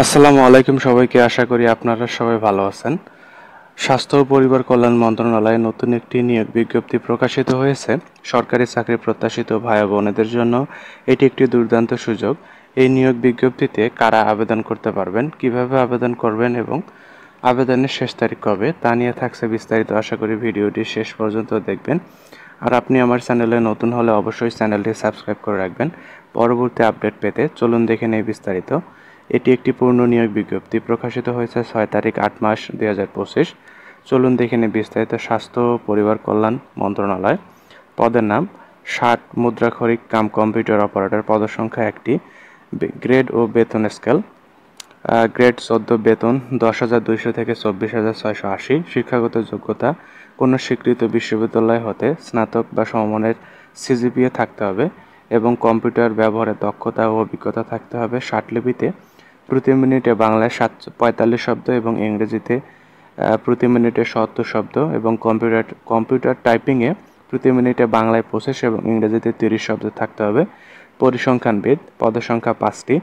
আসসালামু আলাইকুম সবাইকে। আশা করি আপনারা সবাই ভালো আছেন। স্বাস্থ্য ও পরিবার কল্যাণ মন্ত্রণালয়ে নতুন একটি নিয়োগ বিজ্ঞপ্তি প্রকাশিত হয়েছে। সরকারি চাকরি প্রত্যাশিত ভাই ও বোনেদের জন্য এটি একটি দুর্দান্ত সুযোগ। এই নিয়োগ বিজ্ঞপ্তিতে কারা আবেদন করতে পারবেন, কিভাবে আবেদন করবেন এবং আবেদনের শেষ তারিখ কবে তা নিয়ে থাকছে বিস্তারিত। আশা করি ভিডিওটি শেষ পর্যন্ত দেখবেন। আর আপনি আমার চ্যানেলে নতুন হলে অবশ্যই চ্যানেলটি সাবস্ক্রাইব করে রাখবেন পরবর্তী আপডেট পেতে। চলুন দেখে নেই বিস্তারিত। এটি একটি পূর্ণ নিয়োগ বিজ্ঞপ্তি প্রকাশিত হয়েছে ৬ তারিখ ৮ মাস ২০২৫। চলুন দেখে নিই বিস্তারিত। স্বাস্থ্য ও পরিবার কল্যাণ মন্ত্রণালয়। পদের নাম ৬০ মুদ্রাক্ষরিক কাম কম্পিউটার অপারেটর। পদসংখ্যা ১টি। গ্রেড ও বেতন স্কেল। গ্রেড ১৪, বেতন ১০,২০০ থেকে ২৪,৬৮০। শিক্ষাগত যোগ্যতা কোনো স্বীকৃত বিশ্ববিদ্যালয় হতে স্নাতক বা সমমানের সিজিপিএ থাকতে হবে এবং কম্পিউটার ব্যবহারের দক্ষতা ও অভিজ্ঞতা থাকতে হবে। ষাটলিপিতে প্রতি মিনিটে বাংলায় ৪৫ শব্দ এবং ইংরেজিতে প্রতি মিনিটে ৭০ শব্দ এবং কম্পিউটার টাইপিংয়ে প্রতি মিনিটে বাংলায় ২৫ এবং ইংরেজিতে ৩০ শব্দ থাকতে হবে। পরিসংখ্যানবিদ। পদসংখ্যা ৫টি।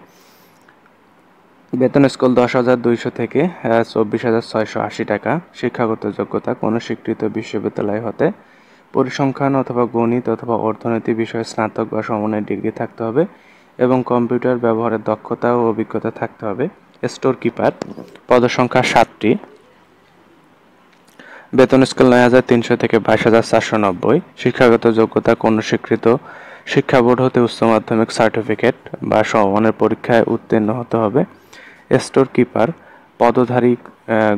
বেতন স্কেল ১০,২০০ থেকে ২৪,৬৮০ টাকা। শিক্ষাগত যোগ্যতা কোনো স্বীকৃত বিশ্ববিদ্যালয় হতে পরিসংখ্যান অথবা গণিত অথবা অর্থনীতি বিষয়ে স্নাতক বা সমমানের ডিগ্রি থাকতে হবে এবং কম্পিউটার ব্যবহারের দক্ষতা ও অভিজ্ঞতা থাকতে হবে। Store keeper. পদসংখ্যা ৭টি। বেতন স্কেল ৯,৩০০ থেকে ২২,৪৯০। শিক্ষাগত যোগ্যতা কোনো স্বীকৃত শিক্ষা বোর্ড হতে উচ্চ মাধ্যমিক সার্টিফিকেট বা সমমানের পরীক্ষায় উত্তীর্ণ হতে হবে। স্টোর কিপার পদধারী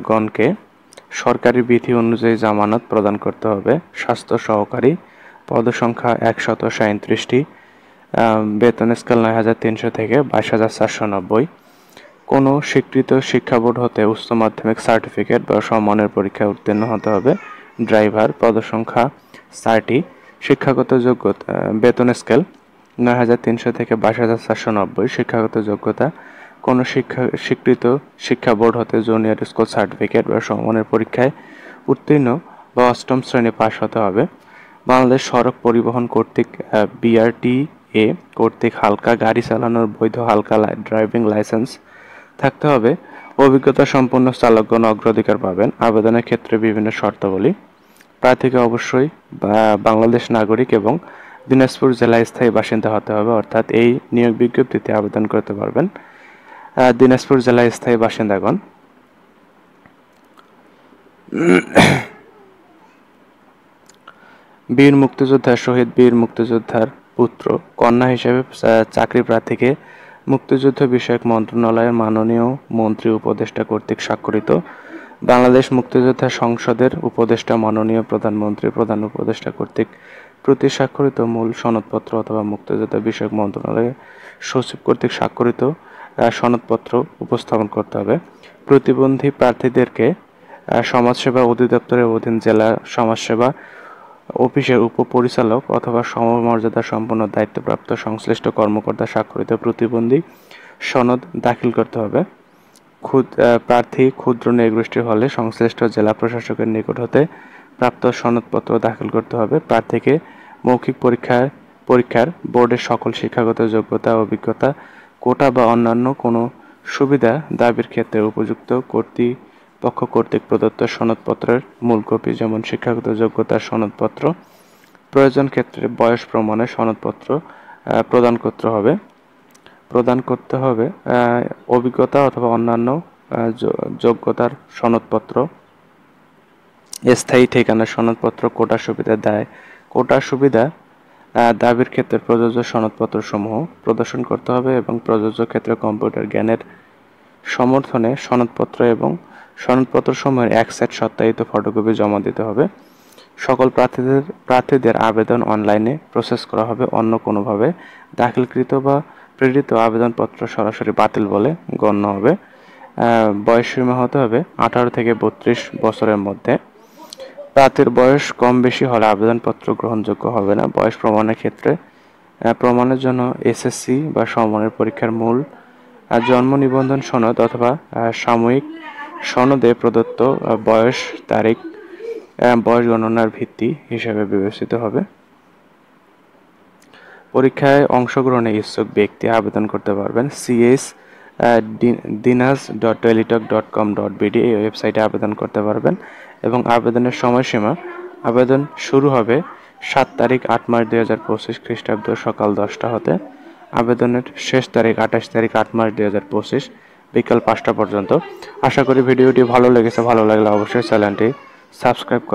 গণকে সরকারি বিধি অনুযায়ী জামানত প্রদান করতে হবে। স্বাস্থ্য সহকারী। পদসংখ্যা ১৩৭টি। বেতন স্কেল ৯,৩০০ থেকে ২২,৪৯০। কোনো স্বীকৃত শিক্ষা বোর্ড হতে উচ্চ মাধ্যমিক সার্টিফিকেট বা সমমানের পরীক্ষায় উত্তীর্ণ হতে হবে। ড্রাইভার। পদসংখ্যা ৪টি। শিক্ষাগত যোগ্যতা বেতন স্কেল ৯,৩০০ থেকে ২২,৪৯০। শিক্ষাগত যোগ্যতা কোনো স্বীকৃত শিক্ষা বোর্ড হতে জুনিয়র স্কুল সার্টিফিকেট বা সমমানের পরীক্ষায় উত্তীর্ণ বা অষ্টম শ্রেণী পাশ হতে হবে। বাংলাদেশ সড়ক পরিবহন কর্তৃক বিআরটিএ কর্তৃক হালকা গাড়ি চালানোর বৈধ হালকা ড্রাইভিং লাইসেন্স থাকতে হবে। অভিজ্ঞতা সম্পন্ন চালকগণ অগ্রাধিকার পাবেন। আবেদনের ক্ষেত্রে বিভিন্ন শর্তাবলী। প্রার্থীকে অবশ্যই বাংলাদেশ নাগরিক এবং দিনাজপুর জেলায় স্থায়ী বাসিন্দা হতে হবে, অর্থাৎ এই নিয়োগ বিজ্ঞপ্তিতে আবেদন করতে পারবেন দিনাজপুর জেলায় স্থায়ী বাসিন্দাগণ। বীর মুক্তিযোদ্ধা, শহীদ বীর মুক্তিযোদ্ধার পুত্র, কন্যা হিসেবে চাকরি প্রার্থীকে মুক্তিযুদ্ধ বিষয়ক মন্ত্রণালয়ের মাননীয় মন্ত্রী উপদেষ্টা কর্তৃক স্বাক্ষরিত বাংলাদেশ মুক্তিযোদ্ধা সংসদের উপদেষ্টা মাননীয় প্রধানমন্ত্রী প্রধান উপদেষ্টা কর্তৃক প্রতি স্বাক্ষরিত মূল সনদপত্র অথবা মুক্তিযোদ্ধা বিষয়ক মন্ত্রণালয়ের সচিব কর্তৃক স্বাক্ষরিত সনদপত্র উপস্থাপন করতে হবে। প্রতিবন্ধী প্রার্থীদেরকে সমাজসেবা অধিদপ্তরের অধীন জেলা সমাজসেবা অফিসের উপপরিচালক অথবা সমমর্যাদা সম্পন্ন দায়িত্বপ্রাপ্ত সংশ্লিষ্ট কর্মকর্তা স্বাক্ষরিত প্রতিবন্ধী সনদ দাখিল করতে হবে। প্রার্থী ক্ষুদ্র নৃগোষ্ঠী হলে সংশ্লিষ্ট জেলা প্রশাসকের নিকট হতে প্রাপ্ত সনদপত্র দাখিল করতে হবে। প্রার্থীকে মৌখিক পরীক্ষার বোর্ডের সকল শিক্ষাগত যোগ্যতা, অভিজ্ঞতা, কোটা বা অন্যান্য কোনো সুবিধা দাবির ক্ষেত্রে উপযুক্ত কর্তৃপক্ষ কর্তৃক প্রদত্ত সনদপত্রের মূল কপি, যেমন শিক্ষাগত যোগ্যতার সনদপত্র, প্রয়োজন ক্ষেত্রে বয়স প্রমাণের সনদপত্র প্রদান করতে হবে। অভিজ্ঞতা অথবা অন্যান্য যোগ্যতার সনদপত্র, স্থায়ী ঠিকানার সনদপত্র, কোটা সুবিধা দাবির ক্ষেত্রে প্রযোজ্য সনদপত্রসমূহ প্রদর্শন করতে হবে এবং প্রযোজ্য ক্ষেত্রে কম্পিউটার জ্ঞানের সমর্থনে সনদপত্র এবং সনদপত্রসমূহের এক সেট সত্যায়িত ফটোকপি জমা দিতে হবে। সকল প্রার্থীদের আবেদন অনলাইনে প্রসেস করা হবে। অন্য কোনোভাবে দাখিলকৃত বা প্রেরিত আবেদনপত্র সরাসরি বাতিল বলে গণ্য হবে। বয়সসীমা হতে হবে 18 থেকে 32 বছরের মধ্যে। প্রার্থীর বয়স কম বেশি হলে আবেদনপত্র গ্রহণযোগ্য হবে না। বয়স প্রমাণের ক্ষেত্রে প্রমাণের জন্য এসএসসি বা সমমানের পরীক্ষার মূল জন্ম নিবন্ধন সনদ অথবা সাময়িক সনদে প্রদত্ত বয়স তারিখ বয়স গণনার ভিত্তি হিসেবে বিবেচিত হবে। পরীক্ষায় অংশগ্রহণে ইচ্ছুক ব্যক্তি আবেদন করতে পারবেন। সিএস dinas.teletalk.com.bd এই ওয়েবসাইটে আবেদন করতে পারবেন এবং আবেদনের সময়সীমা আবেদন শুরু হবে 7 তারিখ 8 মার্চ 2025 খ্রিস্টাব্দ সকাল 10টা হতে। আবেদনের শেষ তারিখ 28 তারিখ 8 মার্চ 2025 বিকাল 5টা পর্যন্ত। আশা করি ভিডিওটি ভালো লেগেছে। ভালো লাগলে অবশ্যই চ্যানেলটি সাবস্ক্রাইব করে